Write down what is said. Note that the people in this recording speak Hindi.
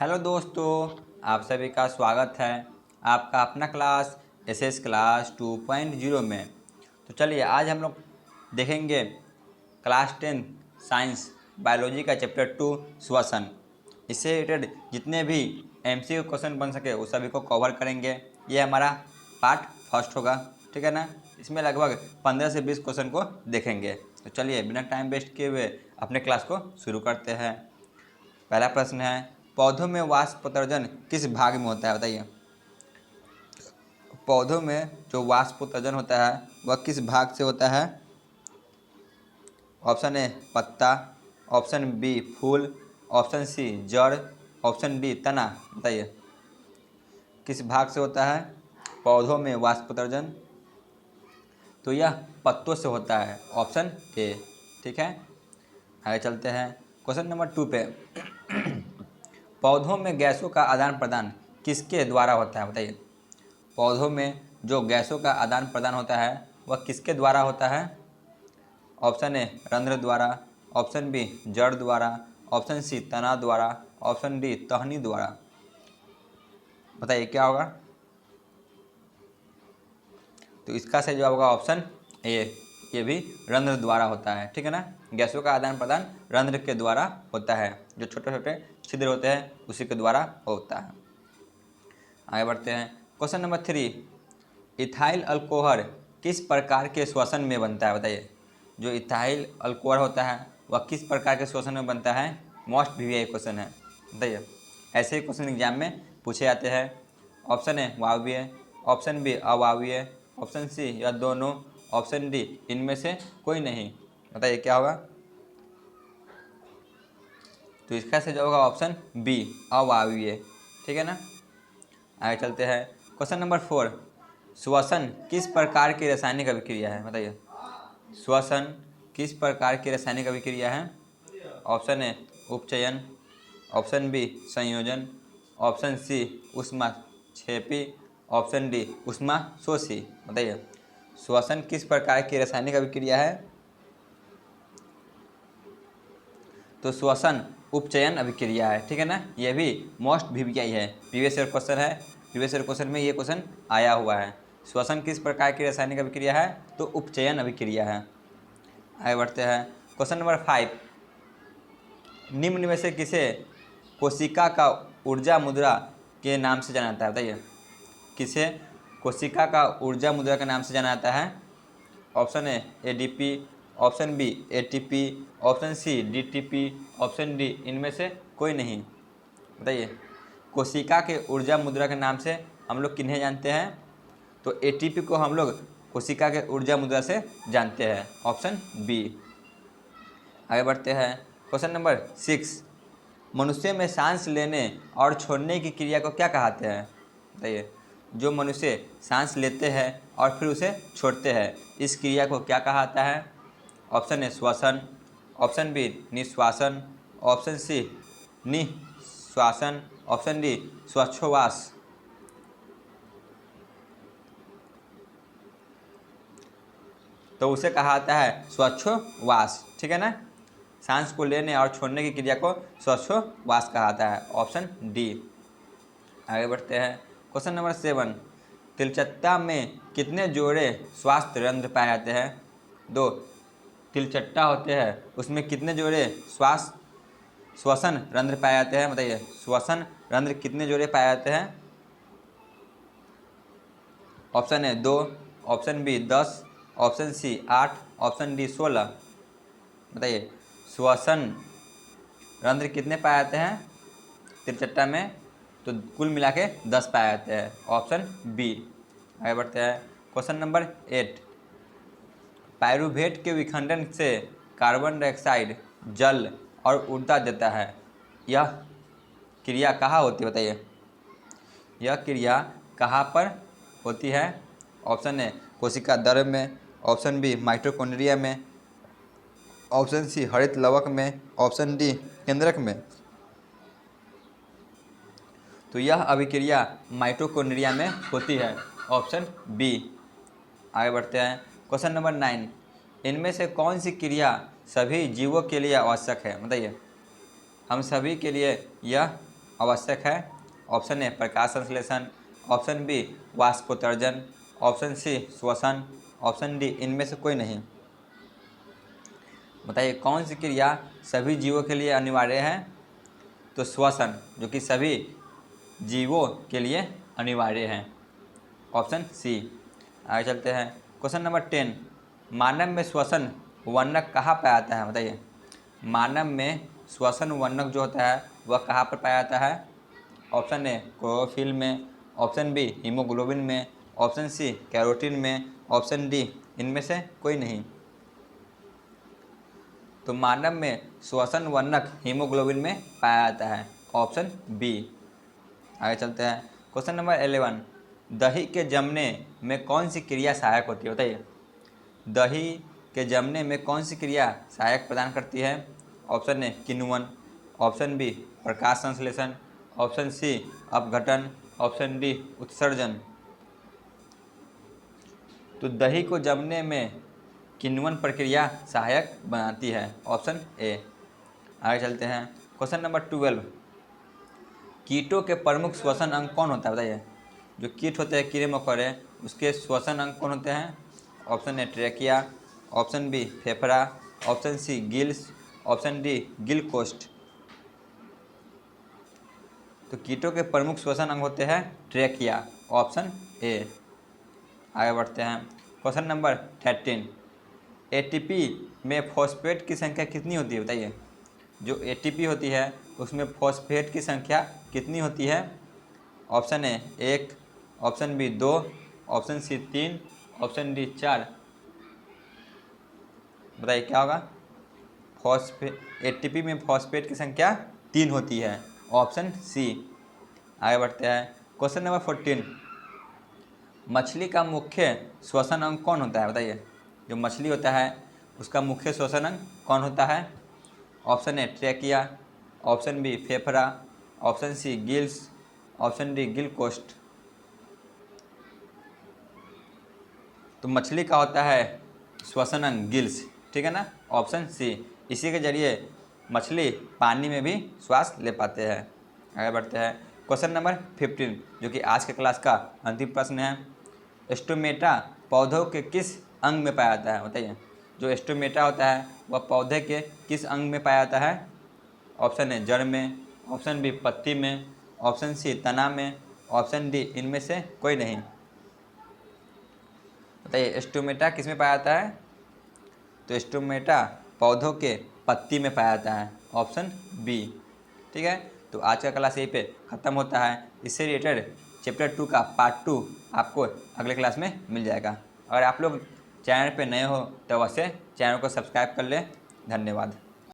हेलो दोस्तों, आप सभी का स्वागत है आपका अपना क्लास एसएस क्लास 2.0 में। तो चलिए आज हम लोग देखेंगे क्लास 10 साइंस बायोलॉजी का चैप्टर 2 श्वसन। इससे रिलेटेड जितने भी एमसीक्यू क्वेश्चन बन सके उस सभी को कवर करेंगे। ये हमारा पार्ट फर्स्ट होगा, ठीक है ना। इसमें लगभग 15 से 20 क्वेश्चन को देखेंगे। तो चलिए बिना टाइम वेस्ट किए हुए अपने क्लास को शुरू करते हैं। पहला प्रश्न है, पौधों में वाष्पोत्सर्जन किस भाग में होता है, बताइए। पौधों में जो वाष्पोत्सर्जन होता है वह किस भाग से होता है? ऑप्शन ए पत्ता, option B full, option C जड़, ऑप्शन डी तना। बताइए किस भाग से होता है पौधों में वाष्पोत्सर्जन? तो यह पत्तों से होता है, ऑप्शन ए। ठीक है, आगे चलते हैं क्वेश्चन नंबर 2 पे। पौधों में गैसों का आदान प्रदान किसके द्वारा होता है, बताइए। पौधों में जो गैसों का आदान प्रदान होता है वह किसके द्वारा होता है? ऑप्शन ए रंध्र द्वारा, ऑप्शन बी जड़ द्वारा, ऑप्शन सी तना द्वारा, ऑप्शन डी टहनी द्वारा। बताइए क्या होगा। तो इसका सही जवाब होगा ऑप्शन ए, ये भी रंध्र द्वारा होता है, ठीक है ना। गैसों का आदान प्रदान रंध्र के द्वारा होता है, जो छोटे छोटे छिद्र होते हैं उसी के द्वारा होता है। आगे बढ़ते हैं क्वेश्चन नंबर 3। इथाइल अल्कोहल किस प्रकार के श्वसन में बनता है, बताइए। जो इथाइल अल्कोहल होता है वह किस प्रकार के श्वसन में बनता है? मोस्ट वीवीआई क्वेश्चन है, बताइए। ऐसे ही क्वेश्चन एग्जाम में पूछे जाते हैं। ऑप्शन ए वायवीय, ऑप्शन बी अवायवीय, ऑप्शन सी या दोनों, ऑप्शन डी इनमें से कोई नहीं। बताइए क्या होगा। तो इसका सही जवाब होगा ऑप्शन बी अवायवीय, ठीक है ना। आगे चलते हैं क्वेश्चन नंबर 4। श्वसन किस प्रकार की रासायनिक अभिक्रिया है, बताइए। श्वसन किस प्रकार की रासायनिक अभिक्रिया है? ऑप्शन ए उपचयन, ऑप्शन बी संयोजन, ऑप्शन सी ऊष्माक्षेपी, ऑप्शन डी ऊष्माशोषी। बताइए श्वसन किस प्रकार की रासायनिक अभिक्रिया है? तो श्वसन उपचयन अभिक्रिया है, ठीक है ना। यह भी मोस्ट वीवीआई है, प्रीवियस ईयर क्वेश्चन है। प्रीवियस ईयर क्वेश्चन में ये क्वेश्चन आया हुआ है। श्वसन किस प्रकार की रासायनिक अभिक्रिया है? तो उपचयन अभिक्रिया है। आगे बढ़ते हैं क्वेश्चन नंबर 5। निम्न में से किसे कोशिका का ऊर्जा मुद्रा के नाम से जाना जाता है, बताइए। किसे कोशिका का ऊर्जा मुद्रा के नाम से जाना जाता है? Option A ADP, option B ATP, option C DTP, option D इनमें से कोई नहीं। बताइए कोशिका के ऊर्जा मुद्रा के नाम से हम लोग किन्हें जानते हैं? तो एटीपी को हम लोग कोशिका के ऊर्जा मुद्रा से जानते हैं, ऑप्शन बी। आगे बढ़ते हैं क्वेश्चन नंबर 6। मनुष्य में सांस लेने और छोड़ने की क्रिया को क्या कहते हैं, बताइए। जो मनुष्य सांस लेते हैं और फिर उसे छोड़ते हैं इस क्रिया को क्या कहता है? ऑप्शन ए श्वसन, ऑप्शन बी निश्वासन, ऑप्शन सी निश्वासन, ऑप्शन डी श्वासोच्छ्वास। तो उसे कहता है श्वासोच्छ्वास, ठीक है ना। सांस को लेने और छोड़ने की क्रिया को श्वासोच्छ्वास कहता है, ऑप्शन डी। आगे बढ़ते हैं क्वेश्चन नंबर 7। तिलचट्टा में कितने जोड़े स्वास्थ्य रंध्र पाए जाते हैं? 2 तिलचट्टा होते हैं उसमें कितने जोड़े श्वसन रंध्र पाए जाते हैं, बताइए। श्वसन रंध्र कितने जोड़े पाए जाते हैं? Option A 2, option B 10, option C 8, option D 16। बताइए श्वसन रंध्र कितने पाए जाते हैं तिलचट्टा में? तो कुल मिला के 10 पाए जाते हैं, ऑप्शन बी। आगे बढ़ते हैं क्वेश्चन नंबर 8। पायरुवेट के विखंडन से कार्बन डाइऑक्साइड जल और ऊर्जा देता है, यह क्रिया कहाँ होती है, बताइए। यह क्रिया कहाँ पर होती है? ऑप्शन ए कोशिका द्रव्य में, ऑप्शन बी माइटोकॉन्ड्रिया में, ऑप्शन सी हरित लवक में, ऑप्शन डी केंद्रक में। तो यह अभिक्रिया माइटोकॉन्ड्रिया में होती है, ऑप्शन बी। आगे बढ़ते हैं क्वेश्चन नंबर 9। इनमें से कौन सी क्रिया सभी जीवों के लिए आवश्यक है, बताइए। हम सभी के लिए यह आवश्यक है, ऑप्शन ए प्रकाश संश्लेषण, ऑप्शन बी वाष्पोत्सर्जन, ऑप्शन सी श्वसन, ऑप्शन डी इनमें से कोई नहीं। बताइए कौन सी क्रिया सभी जीवों के लिए अनिवार्य है? तो श्वसन, जो कि सभी जीवों के लिए अनिवार्य है, ऑप्शन सी। आगे चलते हैं, क्वेश्चन नंबर 10, मानव में श्वसन वर्णक कहाँ पाया जाता है? बताइए मानव में श्वसन वर्णक जो होता है वह कहाँ पर पाया जाता है? ऑप्शन ए क्लोरोफिल में, ऑप्शन बी हीमोग्लोबिन में, ऑप्शन सी कैरोटीन में, ऑप्शन डी इनमें से कोई नहीं। तो मानव में श्वसन वर्णक हीमोग्लोबिन में पाया जाता है, ऑप्शन बी। आगे चलते हैं, क्वेश्चन नंबर 11, दही के जमने में कौन सी क्रिया सहायक होती है? बताइए दही के जमने में कौन सी क्रिया सहायक प्रदान करती है? ऑप्शन ए किण्वन, ऑप्शन बी प्रकाश संश्लेषण, ऑप्शन सी अपघटन, ऑप्शन डी उत्सर्जन। तो दही को जमने में किण्वन प्रक्रिया सहायक बनाती है, ऑप्शन ए। आगे चलते हैं, क्वेश्चन नंबर 12, कीटों के प्रमुख श्वसन अंग कौन होता है? बताइए जो कीट होते हैं कीड़े मकोड़े, उसके श्वसन अंग कौन होते हैं? Option A trachea, option B फेफड़ा, option C gills, option D gill कोष्ठ। तो कीटों के प्रमुख श्वसन अंग होते हैं ट्रेकिया, ऑप्शन ए। आगे बढ़ते हैं, क्वेश्चन नंबर 13, एटीपी में फॉस्फेट की संख्या कितनी होती है? बताइए जो एटीपी होती है उसमें फॉस्फेट की संख्या कितनी होती है? Option A 1, option B 2, option C 3, option D 4। बताइए क्या होगा? फॉस्फेट एटीपी में फॉस्फेट की संख्या 3 होती है, ऑप्शन सी। आगे बढ़ते हैं, क्वेश्चन नंबर 14, मछली का मुख्य श्वसन अंग कौन होता है? बताइए जो मछली होता है उसका मुख्य श्वसन अंग कौन होता है? Option A trachea, option B फेफड़ा, option C gills, option D gill कोष्ठ। तो मछली का होता है श्वसन अंग गिल्स, ठीक है ना, ऑप्शन सी। इसी के जरिए मछली पानी में भी श्वास ले पाते हैं। आगे बढ़ते हैं, क्वेश्चन नंबर 15 जो कि आज के क्लास का अंतिम प्रश्न है। स्टोमेटा पौधों के किस अंग में पाया जाता है? बताइए जो स्टोमेटा होता है वह पौधे के किस अंग में पाया जाता है? ऑप्शन ए जड़ में, ऑप्शन बी पत्ती में, ऑप्शन सी तना में, ऑप्शन डी इनमें से कोई नहीं। बताइए स्टोमेटा किस में पाया जाता है? तो स्टोमेटा पौधों के पत्ती में पाया जाता है, ऑप्शन बी। ठीक है, तो आज का क्लास यहीं पे ख़त्म होता है। इससे रिलेटेड चैप्टर 2 का पार्ट 2 आपको अगले क्लास में मिल जाएगा। अगर आप लोग चैनल पे नए हो तो अवश्य चैनल को सब्सक्राइब कर लें। धन्यवाद।